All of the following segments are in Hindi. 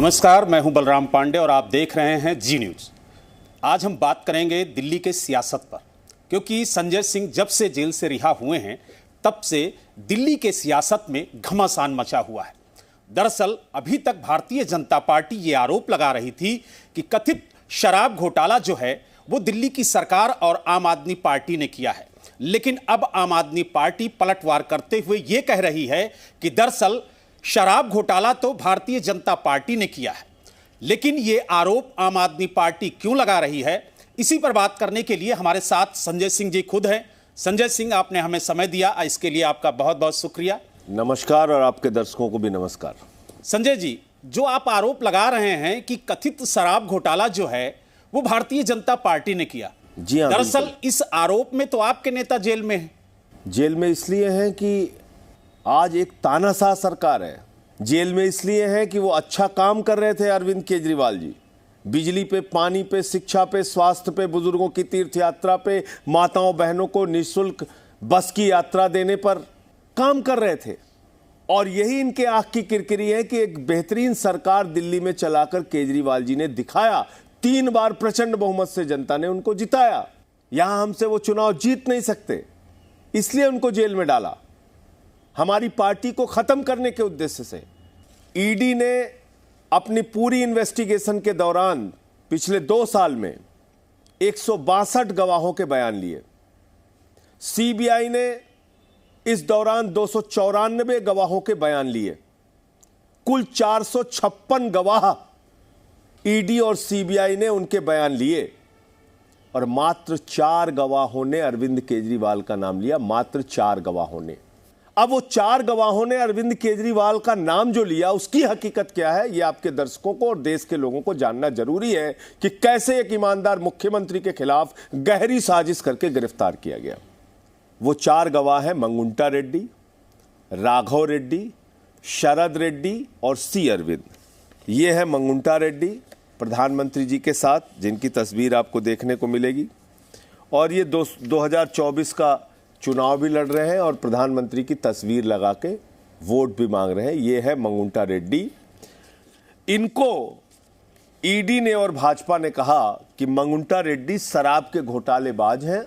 नमस्कार, मैं हूं बलराम पांडे और आप देख रहे हैं जी न्यूज़। आज हम बात करेंगे दिल्ली के सियासत पर, क्योंकि संजय सिंह जब से जेल से रिहा हुए हैं तब से दिल्ली के सियासत में घमासान मचा हुआ है। दरअसल अभी तक भारतीय जनता पार्टी ये आरोप लगा रही थी कि कथित शराब घोटाला जो है वो दिल्ली की सरकार और आम आदमी पार्टी ने किया है, लेकिन अब आम आदमी पार्टी पलटवार करते हुए ये कह रही है कि दरअसल शराब घोटाला तो भारतीय जनता पार्टी ने किया है। लेकिन ये आरोप आम आदमी पार्टी क्यों लगा रही है, इसी पर बात करने के लिए हमारे साथ संजय सिंह जी खुद हैं। संजय सिंह, आपने हमें समय दिया, इसके लिए आपका बहुत बहुत शुक्रिया। नमस्कार और आपके दर्शकों को भी नमस्कार। संजय जी, जो आप आरोप लगा रहे हैं कि कथित शराब घोटाला जो है वो भारतीय जनता पार्टी ने किया, जी हाँ, दरअसल इस आरोप में तो आपके नेता जेल में हैं। जेल में इसलिए हैं कि आज एक तानाशाह सरकार है। जेल में इसलिए है कि वो अच्छा काम कर रहे थे अरविंद केजरीवाल जी। बिजली पे, पानी पे, शिक्षा पे, स्वास्थ्य पे, बुजुर्गों की तीर्थ यात्रा पे, माताओं बहनों को निःशुल्क बस की यात्रा देने पर काम कर रहे थे। और यही इनके आंख की किरकिरी है कि एक बेहतरीन सरकार दिल्ली में चलाकर केजरीवाल जी ने दिखाया। 3 बार प्रचंड बहुमत से जनता ने उनको जिताया। यहां हमसे वो चुनाव जीत नहीं सकते, इसलिए उनको जेल में डाला। हमारी पार्टी को खत्म करने के उद्देश्य से ईडी ने अपनी पूरी इन्वेस्टिगेशन के दौरान पिछले 2 साल में 162 गवाहों के बयान लिए। सीबीआई ने इस दौरान 294 गवाहों के बयान लिए। कुल 456 गवाह ईडी और सीबीआई ने उनके बयान लिए और मात्र 4 गवाहों ने अरविंद केजरीवाल का नाम लिया। मात्र 4 गवाहों ने। अब वो 4 गवाहों ने अरविंद केजरीवाल का नाम जो लिया, उसकी हकीकत क्या है, ये आपके दर्शकों को और देश के लोगों को जानना जरूरी है कि कैसे एक ईमानदार मुख्यमंत्री के खिलाफ गहरी साजिश करके गिरफ्तार किया गया। वो 4 गवाह हैं मंगुंटा रेड्डी, राघव रेड्डी, शरद रेड्डी और सी अरविंद। ये है मंगुंटा रेड्डी, प्रधानमंत्री जी के साथ, जिनकी तस्वीर आपको देखने को मिलेगी। और ये 2024 का चुनाव भी लड़ रहे हैं और प्रधानमंत्री की तस्वीर लगा के वोट भी मांग रहे हैं। ये है मंगुंटा रेड्डी। इनको ईडी ने और भाजपा ने कहा कि मंगुंटा रेड्डी शराब के घोटालेबाज हैं।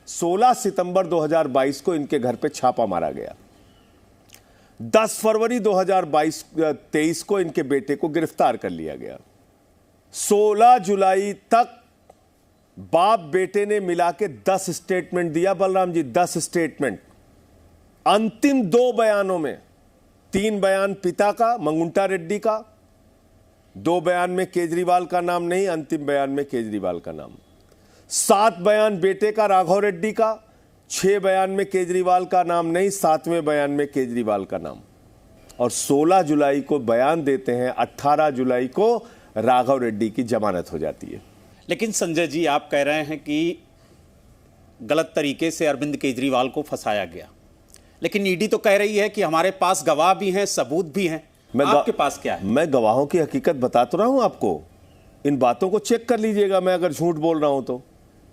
16 सितंबर 2022 को इनके घर पे छापा मारा गया। 10 फरवरी 2023 को इनके बेटे को गिरफ्तार कर लिया गया। 16 जुलाई तक बाप बेटे ने मिला के 10 स्टेटमेंट दिया। बलराम जी, 10 स्टेटमेंट। अंतिम 2 बयानों में 3 बयान पिता का, मंगुंटा रेड्डी का, 2 बयान में केजरीवाल का नाम नहीं, अंतिम बयान में केजरीवाल का नाम। 7 बयान बेटे का, राघव रेड्डी का, 6 बयान में केजरीवाल का नाम नहीं, 7वें बयान में केजरीवाल का नाम। और 16 जुलाई को बयान देते हैं, 18 जुलाई को राघव रेड्डी की जमानत हो जाती है। लेकिन संजय जी, आप कह रहे हैं कि गलत तरीके से अरविंद केजरीवाल को फंसाया गया, लेकिन ईडी तो कह रही है कि हमारे पास गवाह भी हैं, सबूत भी हैं। आपके पास क्या है? मैं गवाहों की हकीकत बता तो रहा हूं आपको। इन बातों को चेक कर लीजिएगा। मैं अगर झूठ बोल रहा हूं तो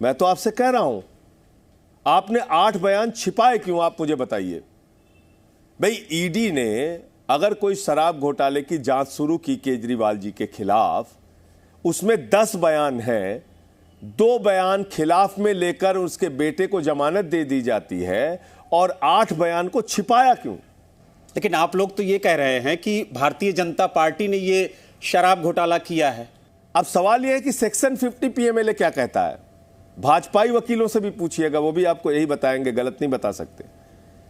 मैं तो आपसे कह रहा हूं, आपने 8 बयान छिपाए क्यों, आप मुझे बताइए। भाई, ईडी ने अगर कोई शराब घोटाले की जांच शुरू की केजरीवाल जी के खिलाफ, उसमें 10 बयान हैं, 2 बयान खिलाफ में लेकर उसके बेटे को जमानत दे दी जाती है और 8 बयान को छिपाया क्यों? लेकिन आप लोग तो ये कह रहे हैं कि भारतीय जनता पार्टी ने ये शराब घोटाला किया है। अब सवाल यह है कि सेक्शन 50 पीएमएलए क्या कहता है। भाजपाई वकीलों से भी पूछिएगा, वो भी आपको यही बताएंगे, गलत नहीं बता सकते।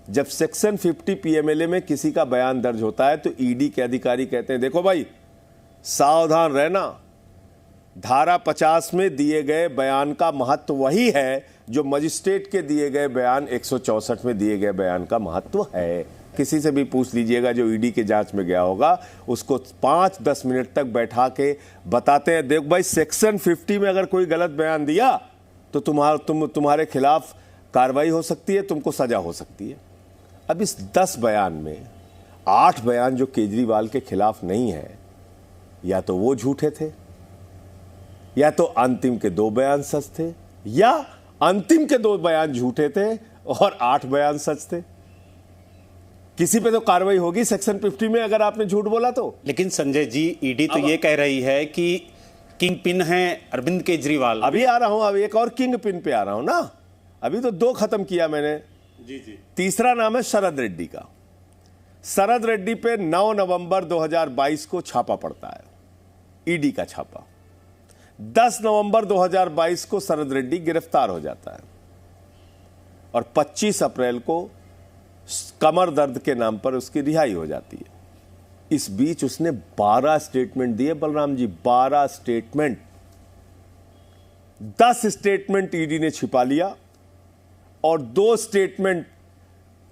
जब सेक्शन 50 पीएमएलए में किसी का बयान दर्ज होता है तो ईडी के अधिकारी कहते हैं, देखो भाई, सावधान रहना, धारा 50 में दिए गए बयान का महत्व वही है जो मजिस्ट्रेट के दिए गए बयान 164 में दिए गए बयान का महत्व है। किसी से भी पूछ लीजिएगा जो ईडी के जांच में गया होगा, उसको 5-10 मिनट तक बैठा के बताते हैं, देख भाई, सेक्शन 50 में अगर कोई गलत बयान दिया तो तुम्हारे खिलाफ कार्रवाई हो सकती है, तुमको सजा हो सकती है। अब इस 10 बयान में 8 बयान जो केजरीवाल के खिलाफ नहीं है, या तो वो झूठे थे, या तो अंतिम के 2 बयान सच थे, या अंतिम के 2 बयान झूठे थे और 8 बयान सच थे। किसी पे तो कार्रवाई होगी सेक्शन 50 में अगर आपने झूठ बोला तो। लेकिन संजय जी, ईडी तो ये कह रही है कि किंग पिन है अरविंद केजरीवाल। अभी आ रहा हूं, अभी एक और किंग पिन पे आ रहा हूं ना। अभी तो 2 खत्म किया मैंने। जी। तीसरा नाम है शरद रेड्डी का। शरद रेड्डी पे 9 नवंबर 2022 को छापा पड़ता है, ईडी का छापा। 10 नवंबर 2022 को शरद रेड्डी गिरफ्तार हो जाता है और 25 अप्रैल को कमर दर्द के नाम पर उसकी रिहाई हो जाती है। इस बीच उसने 12 स्टेटमेंट दिए Balram ji, 12 statement. 10 statement ED ने छिपा लिया और 2 स्टेटमेंट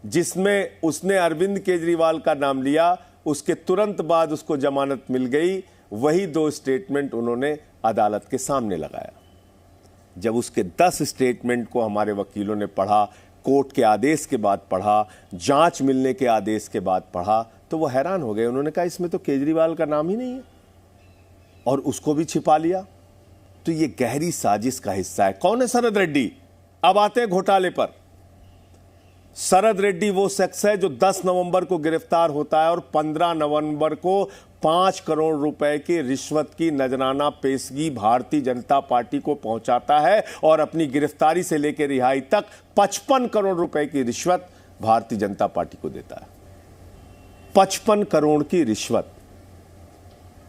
जिसमें उसने अरविंद केजरीवाल का नाम लिया, उसके तुरंत बाद उसको जमानत मिल गई। वही 2 स्टेटमेंट उन्होंने अदालत के सामने लगाया। जब उसके 10 स्टेटमेंट को हमारे वकीलों ने पढ़ा, कोर्ट के आदेश के बाद पढ़ा, जांच मिलने के आदेश के बाद पढ़ा, तो वो हैरान हो गए। उन्होंने कहा इसमें तो केजरीवाल का नाम ही नहीं है और उसको भी छिपा लिया। तो ये गहरी साजिश का हिस्सा है। कौन है शरद रेड्डी? अब आते हैं घोटाले पर। शरद रेड्डी वो शख्स है जो 10 नवंबर को गिरफ्तार होता है और 15 नवंबर को 5 करोड़ रुपए की रिश्वत की नजराना पेशगी भारतीय जनता पार्टी को पहुंचाता है और अपनी गिरफ्तारी से लेकर रिहाई तक 55 करोड़ रुपए की रिश्वत भारतीय जनता पार्टी को देता है। 55 करोड़ की रिश्वत।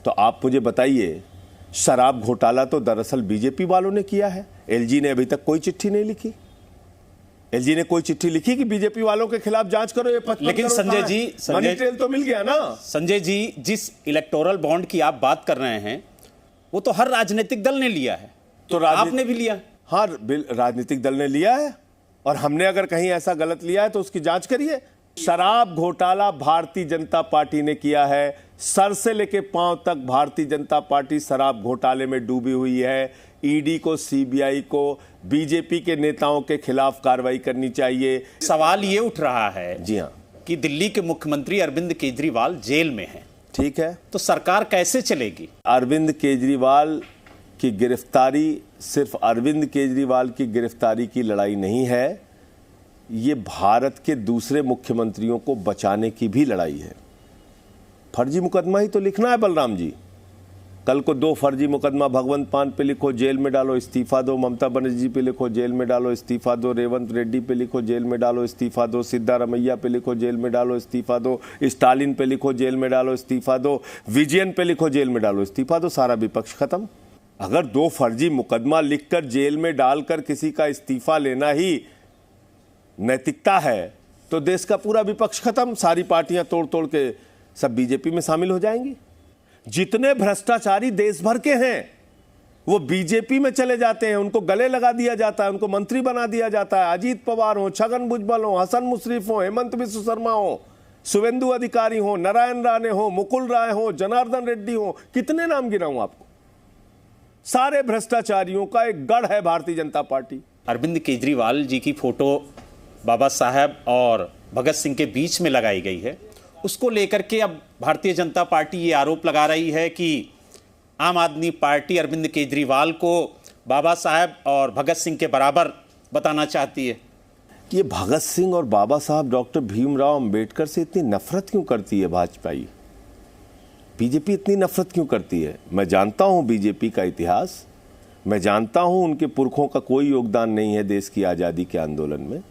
तो आप मुझे बताइए, शराब घोटाला तो दरअसल बीजेपी वालों ने किया है। एलजी ने अभी तक कोई चिट्ठी नहीं लिखी। एलजी ने कोई चिट्ठी लिखी कि बीजेपी वालों के खिलाफ जांच करो ये 55 लेकिन संजय जी, मनी ट्रेल तो मिल गया ना। संजय जी, जिस इलेक्टोरल बॉन्ड की आप बात कर रहे हैं वो तो हर राजनीतिक दल ने लिया है, तो आपने भी लिया। हाँ, राजनीतिक दल ने लिया है और हमने अगर कहीं ऐसा गलत लिया है तो उसकी जांच करिए। शराब घोटाला भारतीय जनता पार्टी ने किया है। सर से लेके पांव तक भारतीय जनता पार्टी शराब घोटाले में डूबी हुई है। ईडी को, सीबीआई को, बीजेपी के नेताओं के खिलाफ कार्रवाई करनी चाहिए। सवाल ये उठ रहा है जी हाँ कि दिल्ली के मुख्यमंत्री अरविंद केजरीवाल जेल में हैं। ठीक है, तो सरकार कैसे चलेगी? अरविंद केजरीवाल की गिरफ्तारी सिर्फ अरविंद केजरीवाल की गिरफ्तारी की लड़ाई नहीं है, ये भारत के दूसरे मुख्यमंत्रियों को बचाने की भी लड़ाई है। फर्जी मुकदमा ही तो लिखना है बलराम जी। कल को 2 फर्जी मुकदमा भगवंत मान पे लिखो, जेल में डालो, इस्तीफा दो। ममता बनर्जी पे लिखो, जेल में डालो, इस्तीफा दो। रेवंत रेड्डी पे लिखो, जेल में डालो, इस्तीफा दो। सिद्धारमैया पे लिखो, जेल में डालो, इस्तीफा दो। स्टालिन पे लिखो, जेल में डालो, इस्तीफा दो। विजयन पे लिखो, जेल में डालो, इस्तीफा दो। सारा विपक्ष खत्म। अगर 2 फर्जी मुकदमा लिखकर जेल में डालकर किसी का इस्तीफा लेना ही नैतिकता है तो देश का पूरा विपक्ष खत्म। सारी पार्टियां तोड़ तोड़ के सब बीजेपी में शामिल हो जाएंगी। जितने भ्रष्टाचारी देश भर के हैं वो बीजेपी में चले जाते हैं, उनको गले लगा दिया जाता है, उनको मंत्री बना दिया जाता है। अजीत पवार हो, छगन भुजबल हो, हसन मुश्रीफ हो, हेमंत बिस्व शर्मा हो, शुवेंदु अधिकारी हो, नारायण राणे हो, मुकुल राय हो, जनार्दन रेड्डी हो, कितने नाम गिनाऊं आपको। सारे भ्रष्टाचारियों का एक गढ़ है भारतीय जनता पार्टी। अरविंद केजरीवाल जी की फोटो बाबा साहब और भगत सिंह के बीच में लगाई गई है, उसको लेकर के अब भारतीय जनता पार्टी ये आरोप लगा रही है कि आम आदमी पार्टी अरविंद केजरीवाल को बाबा साहब और भगत सिंह के बराबर बताना चाहती है। ये भगत सिंह और बाबा साहब डॉक्टर भीमराव अंबेडकर से इतनी नफरत क्यों करती है भाजपाई? बीजेपी इतनी नफरत क्यों करती है? मैं जानता हूं बीजेपी का इतिहास, मैं जानता हूं उनके पुरखों का कोई योगदान नहीं है देश की आज़ादी के आंदोलन में।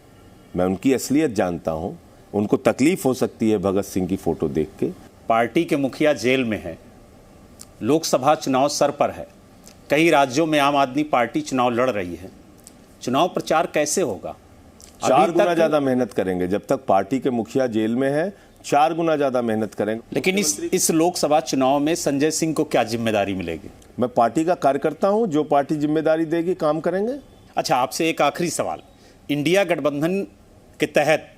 मैं उनकी असलियत जानता हूं। उनको तकलीफ हो सकती है भगत सिंह की फोटो देख के। पार्टी के मुखिया जेल में है, लोकसभा चुनाव सर पर है, कई राज्यों में आम आदमी पार्टी चुनाव लड़ रही है, चुनाव प्रचार कैसे होगा? 4 गुना ज्यादा मेहनत करेंगे। जब तक पार्टी के मुखिया जेल में है 4 गुना ज्यादा मेहनत करेंगे। लेकिन इस लोकसभा चुनाव में संजय सिंह को क्या जिम्मेदारी मिलेगी? मैं पार्टी का कार्यकर्ता हूं, जो पार्टी जिम्मेदारी देगी काम करेंगे। अच्छा, आपसे एक आखिरी सवाल। इंडिया गठबंधन के तहत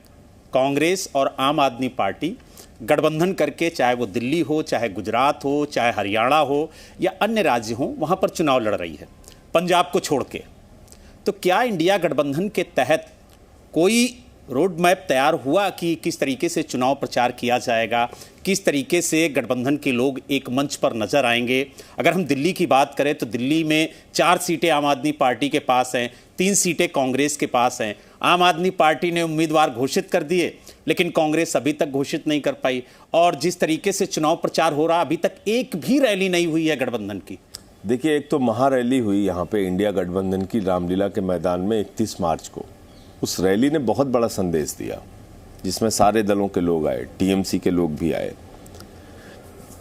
कांग्रेस और आम आदमी पार्टी गठबंधन करके, चाहे वो दिल्ली हो, चाहे गुजरात हो, चाहे हरियाणा हो या अन्य राज्य हो, वहाँ पर चुनाव लड़ रही है पंजाब को छोड़ के। तो क्या इंडिया गठबंधन के तहत कोई रोड मैप तैयार हुआ कि किस तरीके से चुनाव प्रचार किया जाएगा, किस तरीके से गठबंधन के लोग एक मंच पर नजर आएंगे? अगर हम दिल्ली की बात करें तो दिल्ली में 4 सीटें आम आदमी पार्टी के पास हैं, 3 सीटें कांग्रेस के पास हैं। आम आदमी पार्टी ने उम्मीदवार घोषित कर दिए, लेकिन कांग्रेस अभी तक घोषित नहीं कर पाई। और जिस तरीके से चुनाव प्रचार हो रहा, अभी तक एक भी रैली नहीं हुई है गठबंधन की। देखिए, एक तो महारैली हुई यहाँ पे इंडिया गठबंधन की रामलीला के मैदान में 31 मार्च को। उस रैली ने बहुत बड़ा संदेश दिया, जिसमें सारे दलों के लोग आए, टीएमसी के लोग भी आए।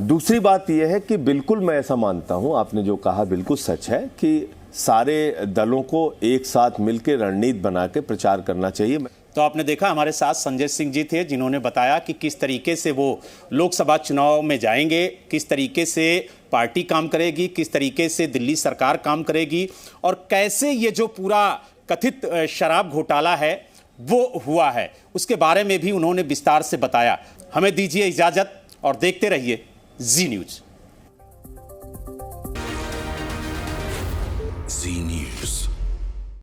दूसरी बात यह है कि बिल्कुल मैं ऐसा मानता हूं, आपने जो कहा बिल्कुल सच है कि सारे दलों को एक साथ मिलकर रणनीति बना के प्रचार करना चाहिए। तो आपने देखा, हमारे साथ संजय सिंह जी थे, जिन्होंने बताया कि किस तरीके से वो लोकसभा चुनाव में जाएंगे, किस तरीके से पार्टी काम करेगी, किस तरीके से दिल्ली सरकार काम करेगी, और कैसे ये जो पूरा कथित शराब घोटाला है वो हुआ है, उसके बारे में भी उन्होंने विस्तार से बताया। हमें दीजिए इजाजत और देखते रहिए जी न्यूज। जी न्यूज।